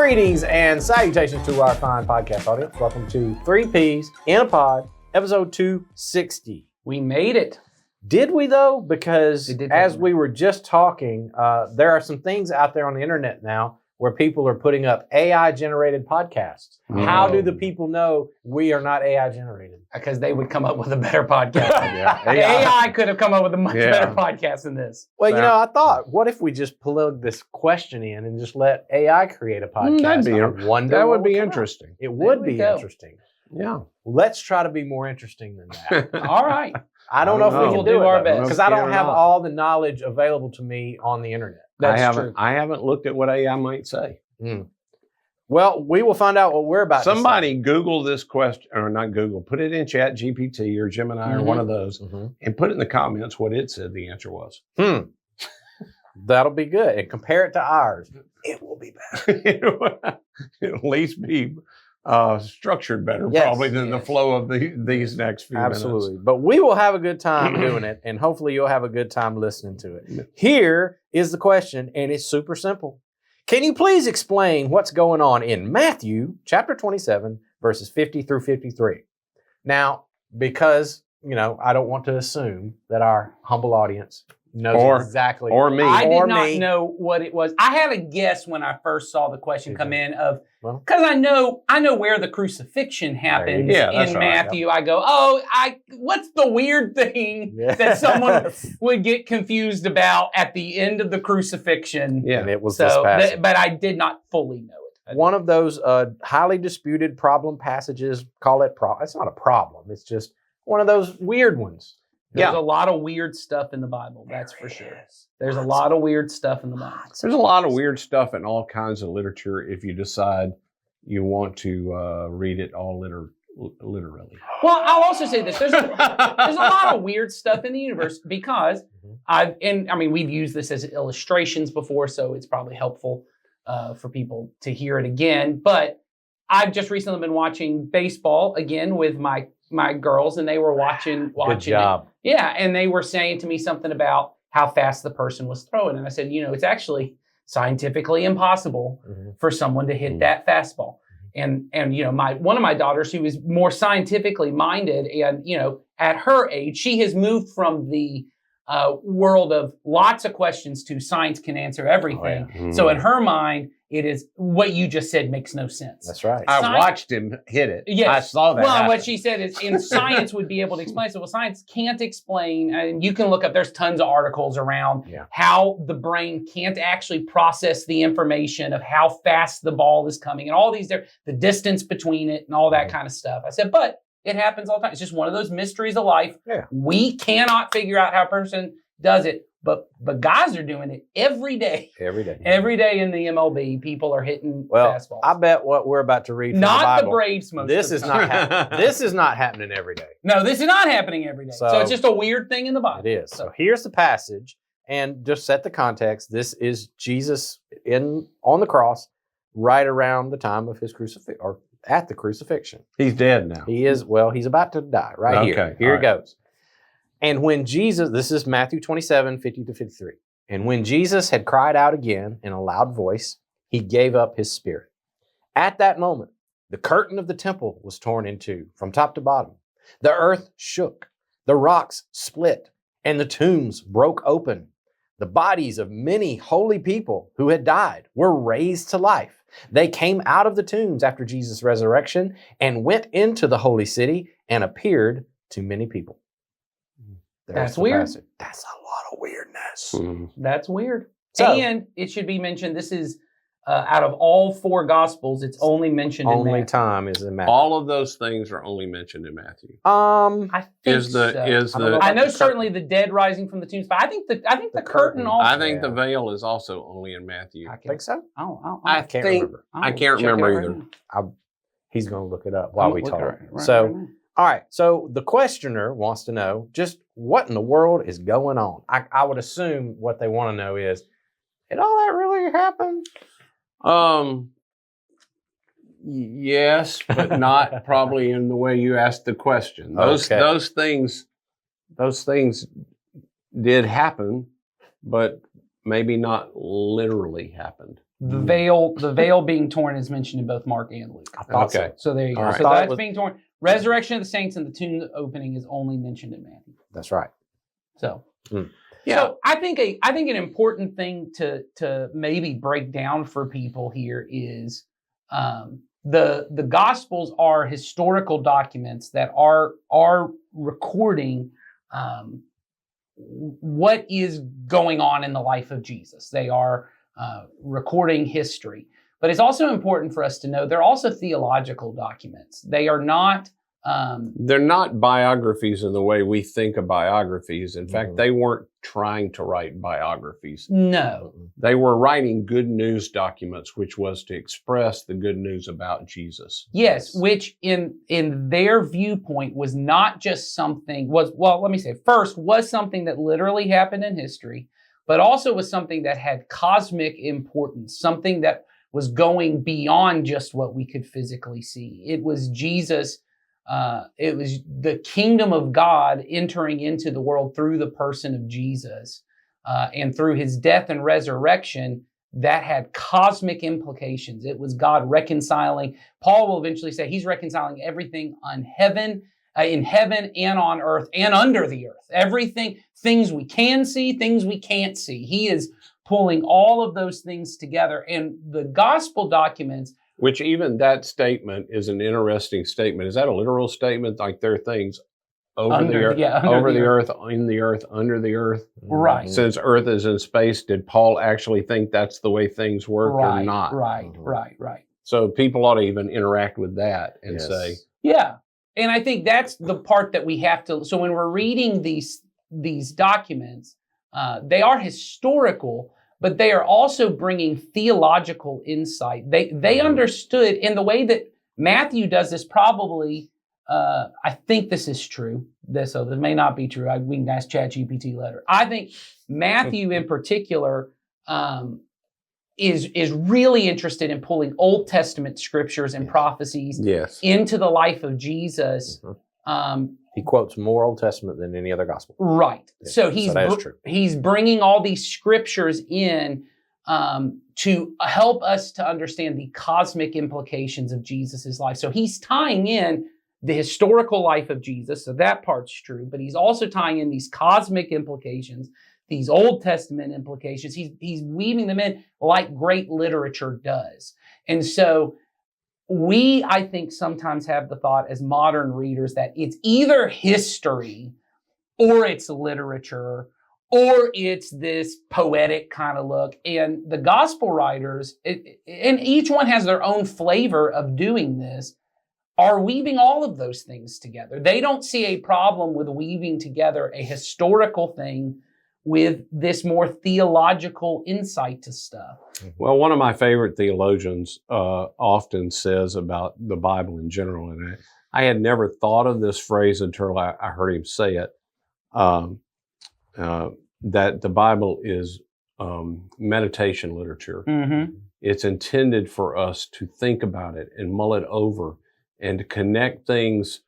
Greetings and salutations to our fine podcast audience. Welcome to 3 Ps in a Pod, episode 260. We made it. Did we though? Because as we were just talking, there are some things out there on the internet now where people are putting up AI-generated podcasts. How do the people know we are not AI-generated? Because they would come up with a better podcast. AI could have come up with a much better podcast than this. Well, you know, I thought, what if we just plug this question in and just let AI create a podcast? That would be interesting. It would be interesting. Yeah. Let's try to be more interesting than that. All right. I don't know if we can do our best. Because I don't have all the knowledge available to me on the internet. That's true. I haven't looked at what AI might say. Well, we will find out what we're about to say. Somebody Google this question, or not Google, put it in Chat GPT or Gemini or one of those, and put it in the comments what it said the answer was. That'll be good. And compare it to ours. It will be better. At least be structured better, probably, than the flow of these next few minutes. Absolutely. But we will have a good time doing it, and hopefully you'll have a good time listening to it. Here is the question, and it's super simple. Can you please explain what's going on in Matthew chapter 27, verses 50 through 53? Now, because, you know, I don't want to assume that our humble audience knows exactly. Or me. I did not know what it was. I had a guess when I first saw the question come in of, because I know where the crucifixion happens in Matthew. I go, what's the weird thing that someone would get confused about at the end of the crucifixion? Yeah, and it was this passage. But I did not fully know it. One of those highly disputed problem passages, call it it's not a problem. It's just one of those weird ones. There's a lot of weird stuff in the Bible, that's for sure. There's a lot of weird stuff in the Bible. There's a lot of weird stuff in all kinds of literature if you decide you want to read it all literally. Well, I'll also say this. There's a lot of weird stuff in the universe because we've used this as illustrations before, so it's probably helpful for people to hear it again. But I've just recently been watching baseball again with my girls, and they were watching Good job. it. Yeah, and they were saying to me something about how fast the person was throwing. And I said, it's actually scientifically impossible for someone to hit that fastball. And one of my daughters, who is more scientifically minded, and at her age, she has moved from the world of lots of questions to science can answer everything. So in her mind, it is what you just said makes no sense. That's right. I watched him hit it. Yes. I saw that. Well, what she said is, in science would be able to explain. So, science can't explain, and you can look up, there's tons of articles around how the brain can't actually process the information of how fast the ball is coming and all these, the distance between it and all that kind of stuff. I said, but it happens all the time. It's just one of those mysteries of life. Yeah. We cannot figure out how a person does it. But guys are doing it every day. Every day. Every day in the MLB, people are hitting fastballs. I bet what we're about to read from the Bible. Not the Braves most this of is the not time. This is not happening every day. No, this is not happening every day. So it's just a weird thing in the Bible. It is. So here's the passage, and just set the context. This is Jesus on the cross right around the time of his crucifixion, or at the crucifixion. He's dead now. He is, he's about to die here. Here it goes. And when Jesus, this is Matthew 27, 50 to 53. And when Jesus had cried out again in a loud voice, he gave up his spirit. At that moment, the curtain of the temple was torn in two from top to bottom. The earth shook, the rocks split, and the tombs broke open. The bodies of many holy people who had died were raised to life. They came out of the tombs after Jesus' resurrection and went into the holy city and appeared to many people. That's weird. Passage. That's a lot of weirdness. That's weird. And it should be mentioned, this is out of all 4 Gospels, it's only mentioned in Matthew. Only time is in Matthew. All of those things are only mentioned in Matthew. I think so. I know certainly the dead rising from the tombs, but I think the curtain also. I think the veil is also only in Matthew. I think so. I can't remember. I can't remember either. He's going to look it up while we talk. All right, so the questioner wants to know just what in the world is going on. I would assume what they want to know is, did all that really happen? Yes, but not probably in the way you asked the question. Those things did happen, but maybe not literally happened. The veil being torn is mentioned in both Mark and Luke. I thought Okay. So there you go. All right. So that's being torn. Resurrection of the saints and the tomb opening is only mentioned in Matthew. That's right. So, Yeah. so I think an important thing to maybe break down for people here is the Gospels are historical documents that are recording what is going on in the life of Jesus. They are recording history. But it's also important for us to know they're also theological documents. They are not... they're not biographies in the way we think of biographies. In fact, they weren't trying to write biographies. No. They were writing good news documents, which was to express the good news about Jesus. Yes, which in their viewpoint was not just something, was something that literally happened in history, but also was something that had cosmic importance, something that was going beyond just what we could physically see. It was Jesus. It was the kingdom of God entering into the world through the person of Jesus, and through his death and resurrection that had cosmic implications. It was God reconciling. Paul will eventually say he's reconciling everything on heaven, in heaven and on earth and under the earth. Everything, things we can see, things we can't see. He is pulling all of those things together. And the gospel documents, which even that statement is an interesting statement. Is that a literal statement? Like there are things over the earth, over the earth, in the earth, under the earth? Right. Since earth is in space, did Paul actually think that's the way things work or not? Right. So people ought to even interact with that and say... Yeah. And I think that's the part that we have to... So when we're reading these documents, they are historical, but they are also bringing theological insight. They understood in the way that Matthew does this probably, I think this is true. This may not be true. We can ask ChatGPT later. I think Matthew in particular is really interested in pulling Old Testament scriptures and prophecies into the life of Jesus. He quotes more Old Testament than any other gospel. Right. Yeah. So he's bringing all these scriptures in to help us to understand the cosmic implications of Jesus's life. So he's tying in the historical life of Jesus. So that part's true, but he's also tying in these cosmic implications, these Old Testament implications. He's weaving them in like great literature does. And so we, I think, sometimes have the thought as modern readers that it's either history or it's literature or it's this poetic kind of look. And the gospel writers, and each one has their own flavor of doing this, are weaving all of those things together. They don't see a problem with weaving together a historical thing with this more theological insight to stuff. Well, one of my favorite theologians often says about the Bible in general, and I had never thought of this phrase until I heard him say it, that the Bible is meditation literature. Mm-hmm. It's intended for us to think about it and mull it over and to connect things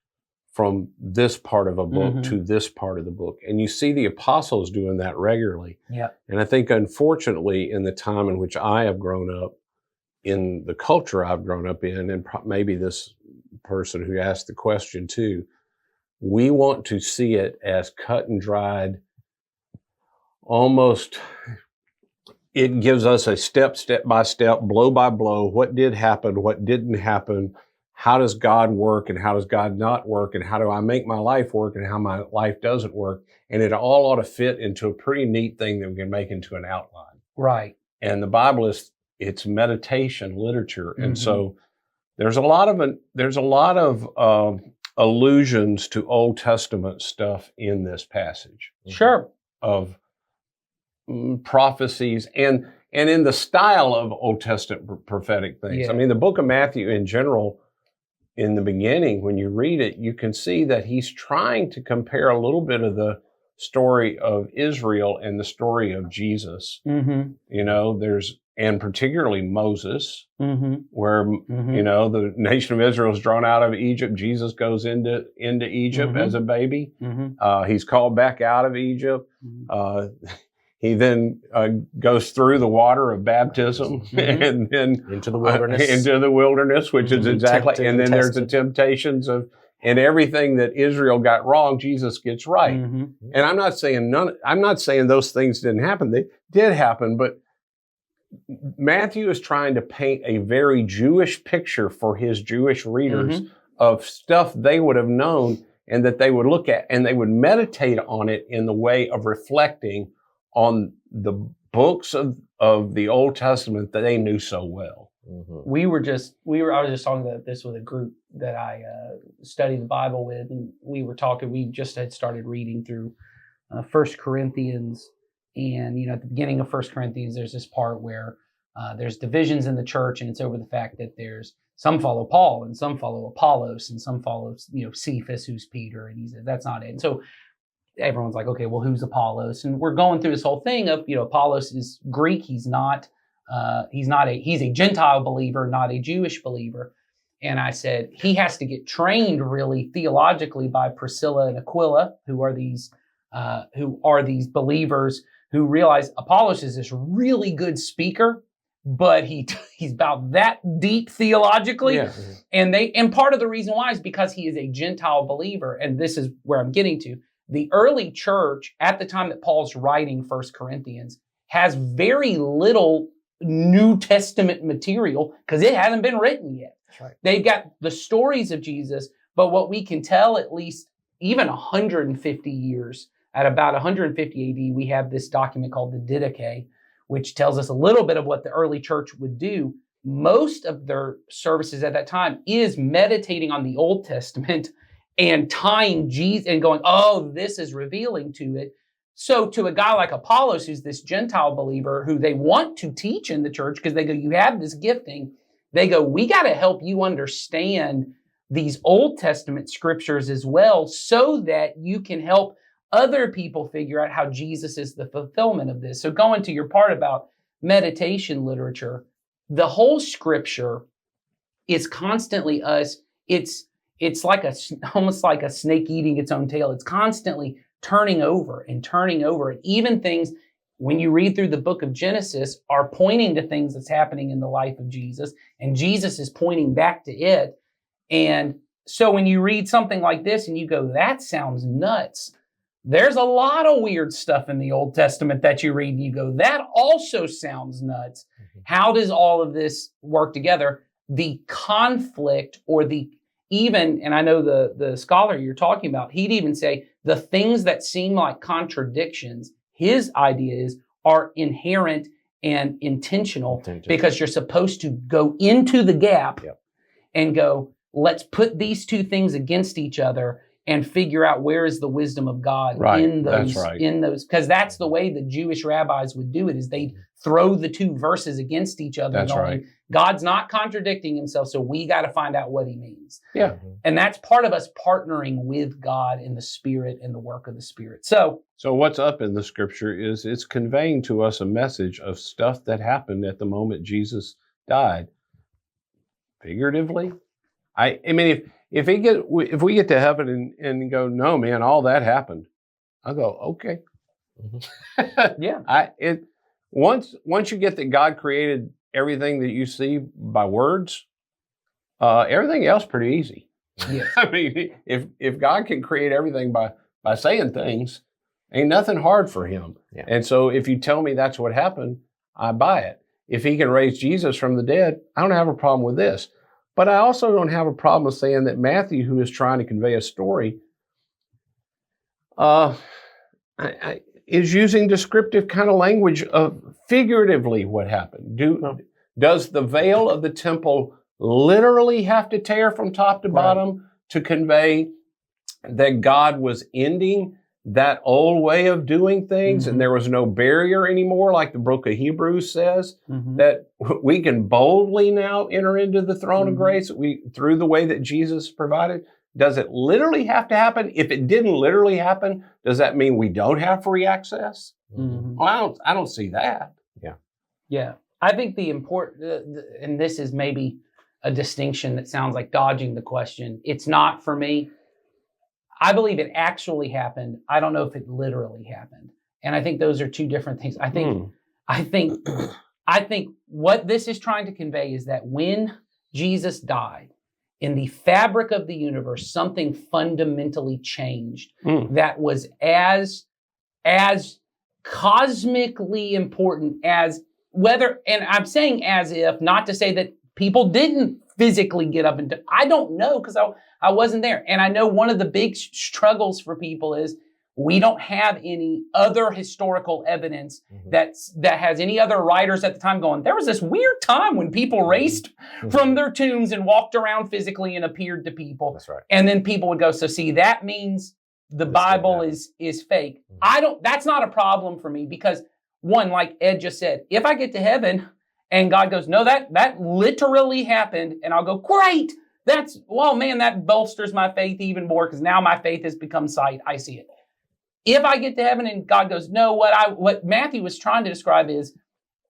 from this part of a book to this part of the book. And you see the apostles doing that regularly. Yeah. And I think, unfortunately, in the time in which I have grown up, in the culture I've grown up in, and maybe this person who asked the question too, we want to see it as cut and dried, almost, it gives us a step by step, blow by blow, what did happen, what didn't happen, how does God work and how does God not work, and how do I make my life work and how my life doesn't work. And it all ought to fit into a pretty neat thing that we can make into an outline. Right. And the Bible it's meditation literature. And so there's a lot of allusions to Old Testament stuff in this passage. Sure. Of prophecies and in the style of Old Testament prophetic things. Yeah. I mean, the book of Matthew in general, in the beginning, when you read it, you can see that he's trying to compare a little bit of the story of Israel and the story of Jesus. Mm-hmm. You know, and particularly Moses, where, Mm-hmm. you know, the nation of Israel is drawn out of Egypt. Jesus goes into Egypt as a baby. Mm-hmm. He's called back out of Egypt. He then goes through the water of baptism and then into the wilderness. Which is exactly, and then there's the temptations of, and everything that Israel got wrong, Jesus gets right. And I'm not saying those things didn't happen. They did happen, but Matthew is trying to paint a very Jewish picture for his Jewish readers of stuff they would have known and that they would look at and they would meditate on it in the way of reflecting on the books of the Old Testament that they knew so well. I was just talking about this with a group that I study the Bible with, and we just had started reading through 1 Corinthians. And, at the beginning of 1 Corinthians, there's this part where there's divisions in the church, and it's over the fact that there's some follow Paul and some follow Apollos and some follow, Cephas, who's Peter. And he said, that's not it. And so everyone's like, okay, well, who's Apollos? And we're going through this whole thing of, Apollos is Greek. He's a Gentile believer, not a Jewish believer. And I said, he has to get trained really theologically by Priscilla and Aquila, who are these believers who realize Apollos is this really good speaker, but he's about that deep theologically. Yeah. And part of the reason why is because he is a Gentile believer. And this is where I'm getting to. The early church at the time that Paul's writing 1 Corinthians has very little New Testament material because it hasn't been written yet. That's right. They've got the stories of Jesus, but what we can tell, at least even 150 years, at about 150 AD, we have this document called the Didache, which tells us a little bit of what the early church would do. Most of their services at that time is meditating on the Old Testament and tying Jesus and going, oh, this is revealing to it. So to a guy like Apollos, who's this Gentile believer who they want to teach in the church because they go, you have this gifting. They go, we got to help you understand these Old Testament scriptures as well so that you can help other people figure out how Jesus is the fulfillment of this. So going to your part about meditation literature, the whole scripture is constantly it's like almost like a snake eating its own tail. It's constantly turning over and turning over. And even things, when you read through the book of Genesis, are pointing to things that's happening in the life of Jesus, and Jesus is pointing back to it. And so when you read something like this and you go, that sounds nuts, there's a lot of weird stuff in the Old Testament that you read and you go, that also sounds nuts. How does all of this work together? The conflict or and I know the scholar you're talking about, he'd even say the things that seem like contradictions, his idea are inherent and intentional because you're supposed to go into the gap and go, let's put these two things against each other and figure out where is the wisdom of God in those, because that's the way the Jewish rabbis would do it, is they'd throw the two verses against each other. That's right. God's not contradicting himself, so we got to find out what he means. Yeah. And that's part of us partnering with God in the Spirit and the work of the Spirit. So what's up in the scripture is it's conveying to us a message of stuff that happened at the moment Jesus died. Figuratively, I mean, if we get to heaven and go, no, man, all that happened, I'll go, okay. Yeah. Once you get that God created everything that you see by words, everything else pretty easy. Yes. I mean, if God can create everything by saying things, ain't nothing hard for him. Yeah. And so if you tell me that's what happened, I buy it. If he can raise Jesus from the dead, I don't have a problem with this. But I also don't have a problem with saying that Matthew, who is trying to convey a story, is using descriptive kind of language of figuratively what happened. Does the veil of the temple literally have to tear from top to bottom to convey that God was ending that old way of doing things and there was no barrier anymore, like the book of Hebrews says, that we can boldly now enter into the throne of grace through the way that Jesus provided? Does it literally have to happen? If it didn't literally happen, does that mean we don't have free access? Well, I don't see that. Yeah. I think the important, and this is maybe a distinction that sounds like dodging the question. It's not for me. I believe it actually happened. I don't know if it literally happened. And I think those are two different things. I think what this is trying to convey is that when Jesus died, in the fabric of the universe, something fundamentally changed that was as cosmically important as whether, and I'm saying as if, not to say that people didn't physically get up and I don't know because I wasn't there. And I know one of the big struggles for people is we don't have any other historical evidence that has any other writers at the time going, there was this weird time when people raced from their tombs and walked around physically and appeared to people. That's right. And then people would go, so see, that means the Bible is fake. That's not a problem for me because one, like Ed just said, if I get to heaven and God goes, no, that literally happened. And I'll go, great. That bolsters my faith even more because now my faith has become sight. I see it. If I get to heaven and God goes, no, what Matthew was trying to describe is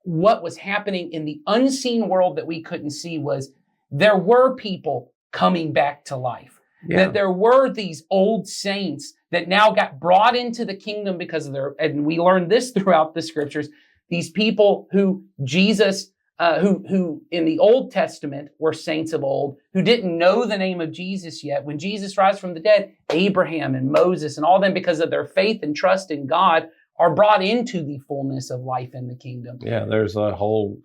what was happening in the unseen world that we couldn't see was there were people coming back to life. Yeah. That there were these old saints that now got brought into the kingdom because of and we learned this throughout the scriptures, these people who Jesus, who in the Old Testament were saints of old, who didn't know the name of Jesus yet. When Jesus rise from the dead, Abraham and Moses and all them, because of their faith and trust in God, are brought into the fullness of life in the kingdom. Yeah, there's a whole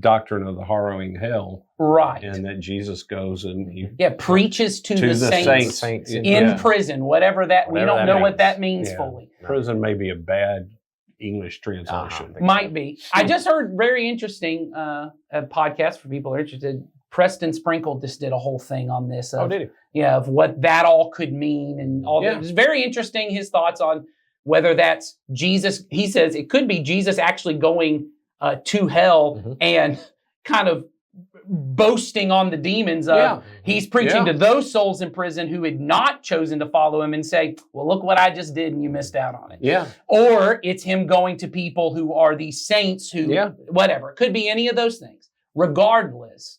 doctrine of the harrowing hell. Right. And that Jesus goes and he preaches to the saints in prison, whatever that, we don't know what that means fully. Prison may be a bad English translation. Might be. I just heard very interesting a podcast for people who are interested. Preston Sprinkle just did a whole thing on this. Did he? Yeah, of what that all could mean and all that. It's very interesting, his thoughts on whether that's Jesus. He says it could be Jesus actually going to hell and kind of boasting on the demons of he's preaching to those souls in prison who had not chosen to follow him and say, well, look what I just did and you missed out on it. Yeah. Or it's him going to people who are these saints who, whatever. It could be any of those things. Regardless,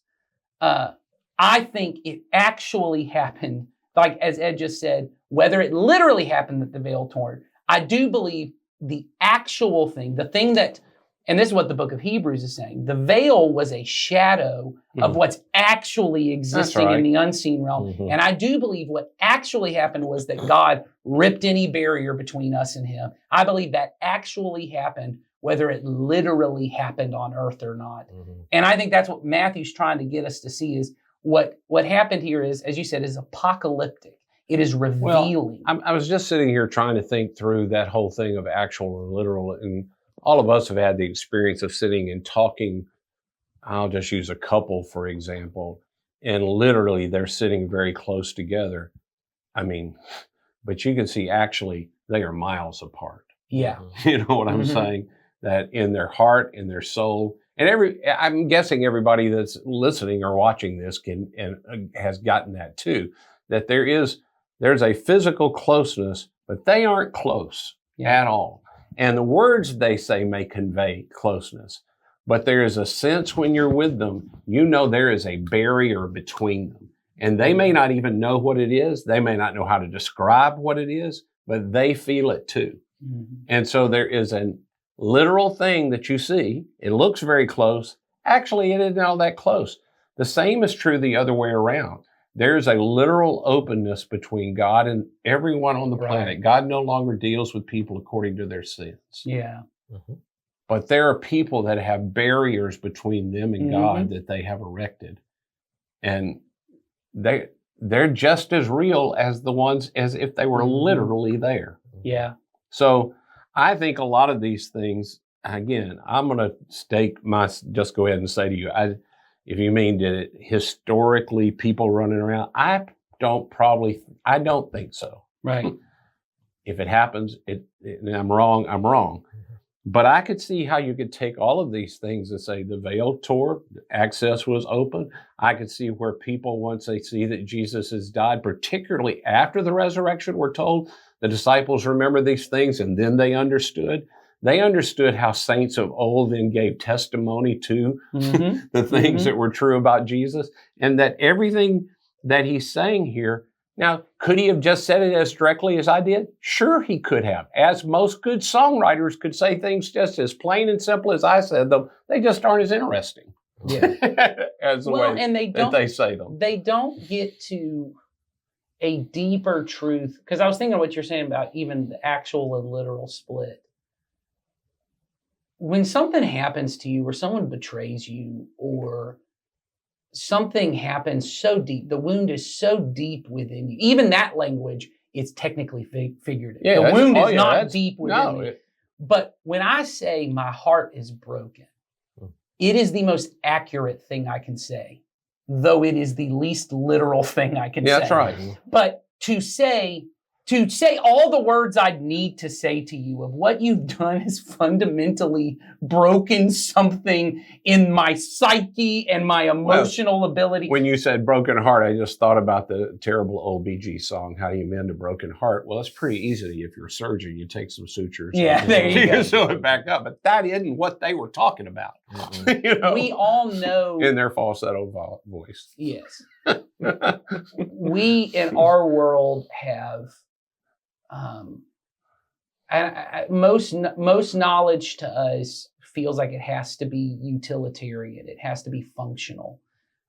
I think it actually happened, like as Ed just said, whether it literally happened that the veil torn. I do believe the actual thing, the thing that, and this is what the book of Hebrews is saying, the veil was a shadow of what's actually existing in the unseen realm. And I do believe what actually happened was that God ripped any barrier between us and him. I believe that actually happened, whether it literally happened on earth or not. And I think that's what Matthew's trying to get us to see is what happened here is, as you said, is apocalyptic. It is revealing. Well, I was just sitting here trying to think through that whole thing of actual and literal, and all of us have had the experience of sitting and talking. I'll just use a couple, for example, and literally they're sitting very close together. I mean, but you can see actually they are miles apart. Yeah. You know what I'm saying? That in their heart, in their soul, and I'm guessing everybody that's listening or watching this has gotten that too, that there's a physical closeness, but they aren't close at all. And the words they say may convey closeness, but there is a sense when you're with them, you know there is a barrier between them. And they may not even know what it is. They may not know how to describe what it is, but they feel it too. And so there is a literal thing that you see. It looks very close. Actually, it isn't all that close. The same is true the other way around. There's a literal openness between God and everyone on the planet. God no longer deals with people according to their sins. Yeah. But there are people that have barriers between them and God that they have erected. And they're just as real as the ones as if they were literally there. Yeah. So I think a lot of these things, again, I'm going to just go ahead and say to you, if you mean, did it historically people running around? I don't think so. Right. If it happens, and I'm wrong. But I could see how you could take all of these things and say the veil tore, access was open. I could see where people, once they see that Jesus has died, particularly after the resurrection, we're told the disciples remember these things and then they understood. They understood how saints of old then gave testimony to the things that were true about Jesus, and that everything that he's saying here Now, could he have just said it as directly as I did? Sure, he could have. As most good songwriters could say things just as plain and simple as I said them. They just aren't as interesting. Yeah. As the way and that they say them. They don't get to a deeper truth. Because I was thinking of what you're saying about even the actual and literal split. When something happens to you, or someone betrays you, or something happens so deep, the wound is so deep within you. Even that language is technically figurative. Yeah, the wound is not deep within me. No, But when I say my heart is broken, it is the most accurate thing I can say, though it is the least literal thing I can say. that's right. But to say all the words I'd need to say to you of what you've done is fundamentally broken something in my psyche and my emotional ability. When you said broken heart, I just thought about the terrible old Bee Gees song, How Do You Mend a Broken Heart? Well, it's pretty easy. If you're a surgeon, you take some sutures. Yeah, there you go. sew it back up. But that isn't what they were talking about. We all know. In their falsetto voice. Yes. We in our world have most knowledge to us feels like it has to be utilitarian. It has to be functional.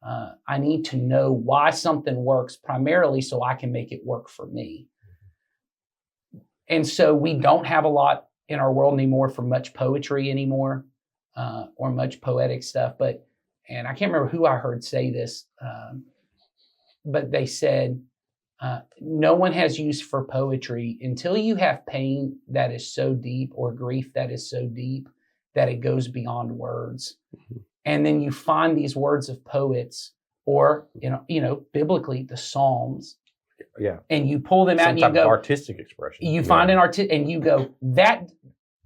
I need to know why something works primarily so I can make it work for me. And so we don't have a lot in our world anymore for much poetry anymore, or much poetic stuff. And I can't remember who I heard say this, but they said, no one has use for poetry until you have pain that is so deep, or grief that is so deep that it goes beyond words. Mm-hmm. And then you find these words of poets, or biblically the Psalms. Yeah. And you pull them out and you go artistic expression. You find an and you go,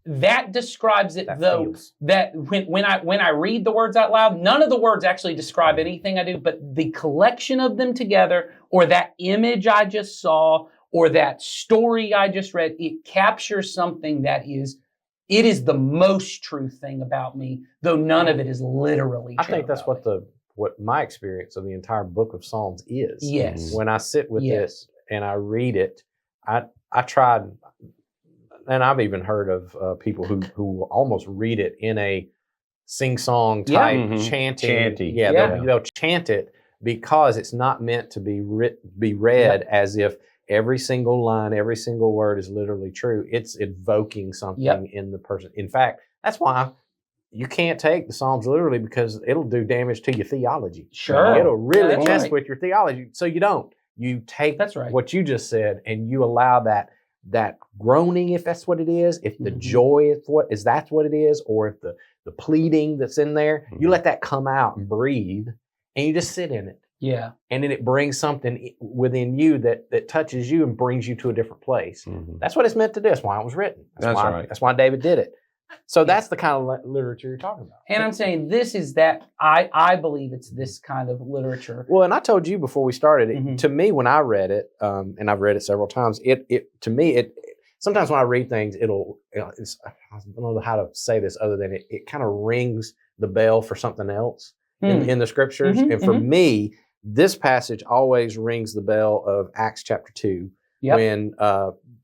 that describes it, that when I read the words out loud, none of the words actually describe anything I do, but the collection of them together, or that image I just saw, or that story I just read, it captures something that is the most true thing about me, though none of it is literally true. I think that's what my experience of the entire book of Psalms is. Yes. When I sit with this and I read it, I tried. And I've even heard of people who almost read it in a sing-song type chanting. They'll chant it because it's not meant to be read as if every single line, every single word is literally true. It's evoking something in the person. In fact, that's why you can't take the Psalms literally, because it'll do damage to your theology. Sure. It'll really mess with your theology. So you don't. You take what you just said and you allow that groaning, if that's what it is, if the joy is that's what it is, or if the pleading that's in there, you let that come out and breathe, and you just sit in it. Yeah. And then it brings something within you that touches you and brings you to a different place. Mm-hmm. That's what it's meant to do. That's why it was written. That's why David did it. So that's the kind of literature you're talking about. And I'm saying this is that, I believe it's this kind of literature. Well, and I told you before we started, to me, when I read it, and I've read it several times, to me, sometimes when I read things, I don't know how to say this other than it kind of rings the bell for something else in the scriptures. And for me, this passage always rings the bell of Acts chapter 2, when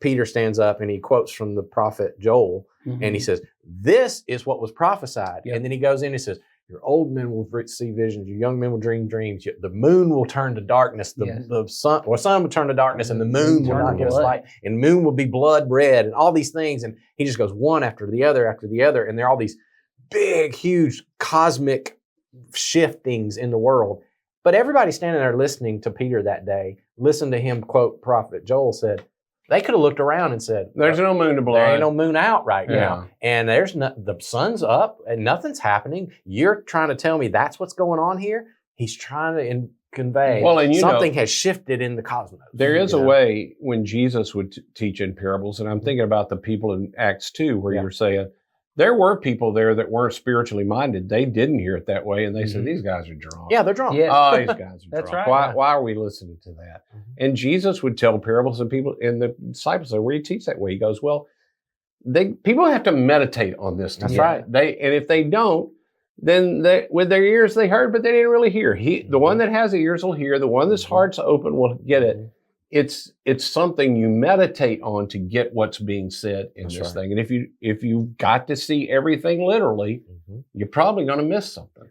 Peter stands up and he quotes from the prophet Joel, and he says, this is what was prophesied. And then he goes in and says, your old men will see visions, your young men will dream dreams, the moon will turn to darkness, the sun will turn to darkness, and the moon will not give us light, and the moon will be blood red, and all these things. And he just goes one after the other, and there are all these big, huge cosmic shiftings in the world. But everybody standing there listening to Peter that day, listen to him quote prophet Joel, said, they could have looked around and said, there's no moon to blood. There ain't no moon out right now. And the sun's up and nothing's happening. You're trying to tell me that's what's going on here? He's trying to convey something has shifted in the cosmos. There is a way when Jesus would teach in parables, and I'm thinking about the people in Acts 2 where you're saying, there were people there that weren't spiritually minded. They didn't hear it that way, and they said, these guys are drunk. Yeah, they're drunk. Yes. Oh, these guys are That's drunk. right. Why are we listening to that? And Jesus would tell parables, and the disciples said, where do you teach that way? He goes, well, people have to meditate on this. That's right. And if they don't, then with their ears they heard, but they didn't really hear. The one that has the ears will hear. The one that's heart's open will get it. it's something you meditate on to get what's being said in this thing. And if you got to see everything literally, you're probably going to miss something.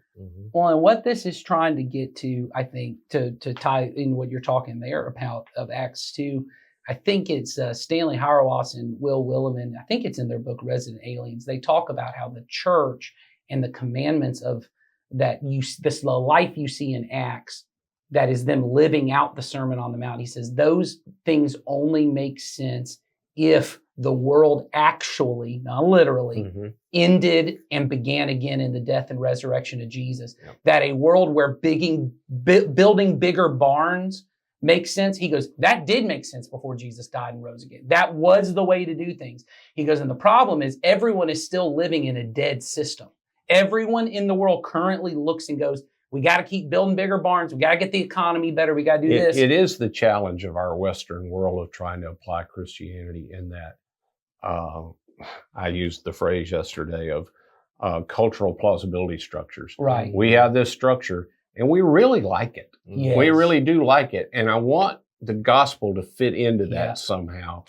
Well, and what this is trying to get to, I think, to tie in what you're talking there about of Acts 2, I think it's Stanley Hauerwas and Will Willimon. I think it's in their book Resident Aliens. They talk about how the church and the commandments of that the life you see in Acts, that is them living out the Sermon on the Mount. He says those things only make sense if the world actually, not literally, ended and began again in the death and resurrection of Jesus. Yep. That a world where building bigger barns makes sense. He goes, that did make sense before Jesus died and rose again. That was the way to do things. He goes, and the problem is everyone is still living in a dead system. Everyone in the world currently looks and goes, we got to keep building bigger barns. We got to get the economy better. We got to do this. It is the challenge of our Western world of trying to apply Christianity in that. I used the phrase yesterday of cultural plausibility structures. Right. We have this structure and we really like it. Yes. We really do like it. And I want the gospel to fit into that somehow.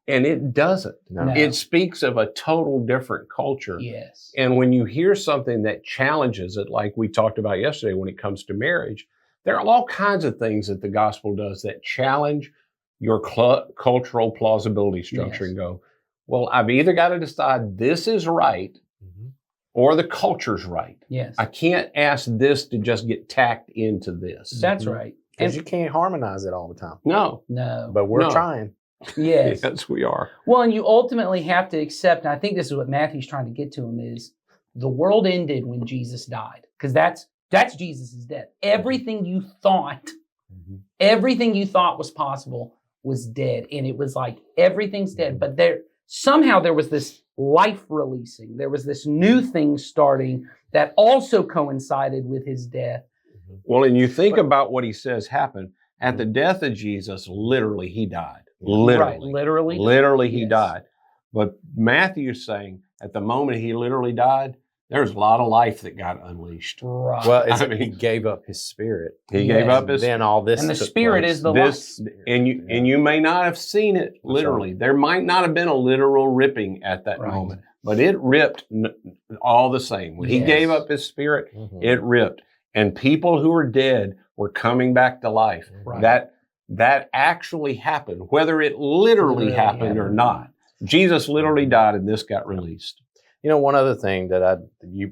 And it doesn't. No. It speaks of a total different culture. Yes. And when you hear something that challenges it, like we talked about yesterday when it comes to marriage, there are all kinds of things that the gospel does that challenge your cultural plausibility structure and go, well, I've either got to decide this is right or the culture's right. Yes. I can't ask this to just get tacked into this. That's right. Because you can't harmonize it all the time. No. But we're trying. Yes. Yes, we are. Well, and you ultimately have to accept, and I think this is what Matthew's trying to get to him, is the world ended when Jesus died. Because that's Jesus' death. Everything you thought was possible was dead. And it was like everything's dead. But somehow there was this life releasing. There was this new thing starting that also coincided with his death. Well, and you think about what he says happened. At the death of Jesus, literally, he died. Literally. Right, literally. Literally, he died. But Matthew's saying at the moment he literally died, there's a lot of life that got unleashed. Right. Well, he gave up his spirit. He gave up his Then all this. And the spirit is the life. And you may not have seen it literally. There might not have been a literal ripping at that moment, but it ripped all the same. When he gave up his spirit, it ripped. And people who were dead were coming back to life. Right. That actually happened, whether it literally happened or not. Jesus literally died and this got released. You know, one other thing that you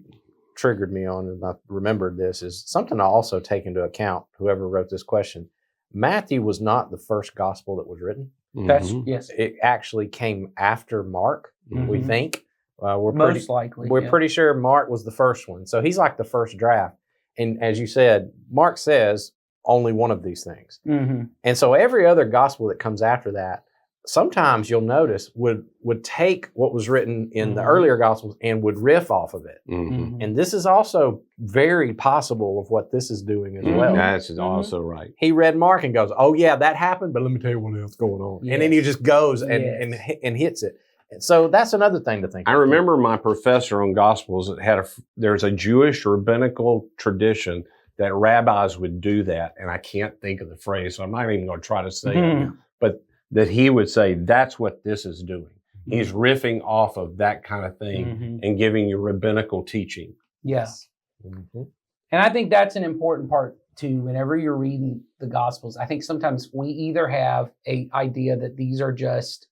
triggered me on, and I remembered this, is something to also take into account, whoever wrote this question. Matthew was not the first gospel that was written. Yes. It actually came after Mark, we think. Most likely. We're pretty sure Mark was the first one. So he's like the first draft. And as you said, Mark says only one of these things. And so every other gospel that comes after that, sometimes you'll notice would take what was written in the earlier gospels and would riff off of it. And this is also very possible of what this is doing as well. That's also right. He read Mark and goes, oh yeah, that happened, but let me tell you what else going on. And then he just goes and hits it. And so that's another thing to think about. I remember my professor on Gospels that there's a Jewish rabbinical tradition that rabbis would do that. And I can't think of the phrase, so I'm not even going to try to say it. But that he would say, that's what this is doing. He's riffing off of that kind of thing and giving you rabbinical teaching. Yes. And I think that's an important part too. Whenever you're reading the Gospels, I think sometimes we either have an idea that these are just,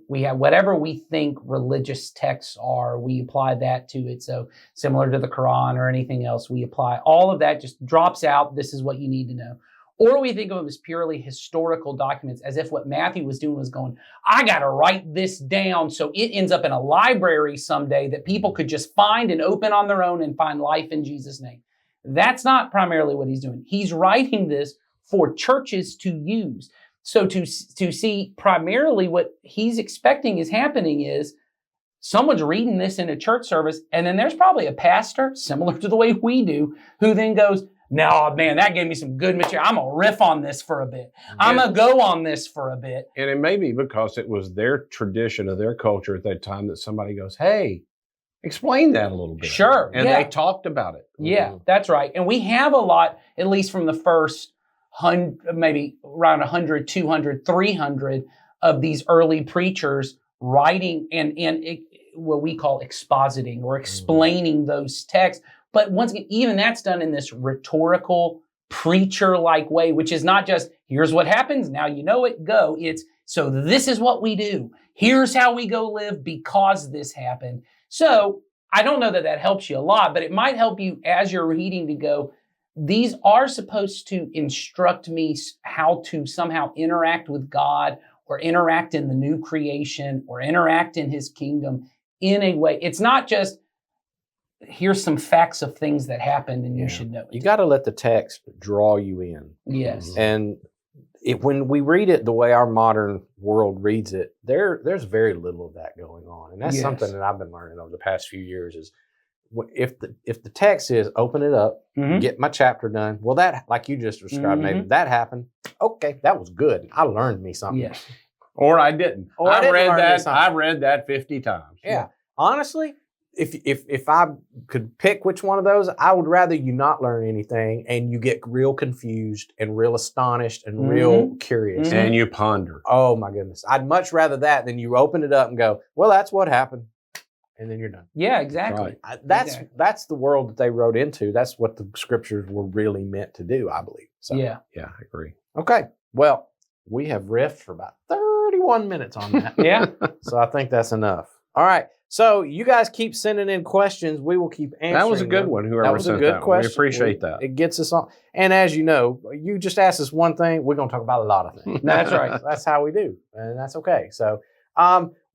we have whatever we think religious texts are, we apply that to it. So similar to the Quran or anything else, we apply all of that, just drops out. This is what you need to know. Or we think of them as purely historical documents, as if what Matthew was doing was going, I got to write this down so it ends up in a library someday that people could just find and open on their own and find life in Jesus' name. That's not primarily what he's doing. He's writing this for churches to use. So to see primarily what he's expecting is happening is someone's reading this in a church service, and then there's probably a pastor, similar to the way we do, who then goes, no, man, that gave me some good material. I'm going to riff on this for a bit. I'm going to go on this for a bit. And it may be because it was their tradition of their culture at that time that somebody goes, hey, explain that a little bit. Sure. And they talked about it. Yeah, that's right. And we have a lot, at least from the first maybe around 100, 200, 300 of these early preachers writing and what we call expositing or explaining those texts. But once again, even that's done in this rhetorical, preacher-like way, which is not just, here's what happens, now you know it, go. It's, so this is what we do. Here's how we go live because this happened. So I don't know that that helps you a lot, but it might help you as you're reading to go, these are supposed to instruct me how to somehow interact with God or interact in the new creation or interact in his kingdom in a way. It's not just, here's some facts of things that happened and you should know it. You got to let the text draw you in. Yes. And when we read it the way our modern world reads it, there's very little of that going on. And that's something that I've been learning over the past few years is if the text is open it up, get my chapter done. Well, that, like you just described, Nathan, that happened. Okay, that was good. I could me something. Yes. Or I didn't. Or I read that. I've read that 50 times. Yeah. Honestly, if I could pick which one of those, I would rather you not learn anything and you get real confused and real astonished and real curious. And you ponder. Oh my goodness. I'd much rather that than you open it up and go, well, that's what happened. And then you're done. Yeah, exactly. Right. That's the world that they wrote into. That's what the scriptures were really meant to do, I believe. So, yeah, I agree. Okay. Well, we have riffed for about 31 minutes on that. Yeah. So I think that's enough. All right. So you guys keep sending in questions. We will keep answering. That was a good them. one. Whoever That was a sent good that question. We appreciate that. It gets us on. And as you know, you just ask us one thing, we're going to talk about a lot of things. That's right. That's how we do. And that's okay. So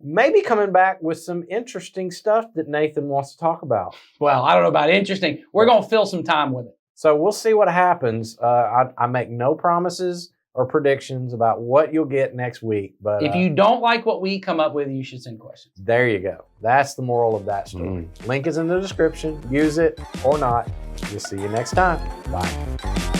maybe coming back with some interesting stuff that Nathan wants to talk about. Well, I don't know about interesting. We're going to fill some time with it. So we'll see what happens. I make no promises or predictions about what you'll get next week. But if you don't like what we come up with, you should send questions. There you go. That's the moral of that story. Link is in the description. Use it or not. We'll see you next time. Bye.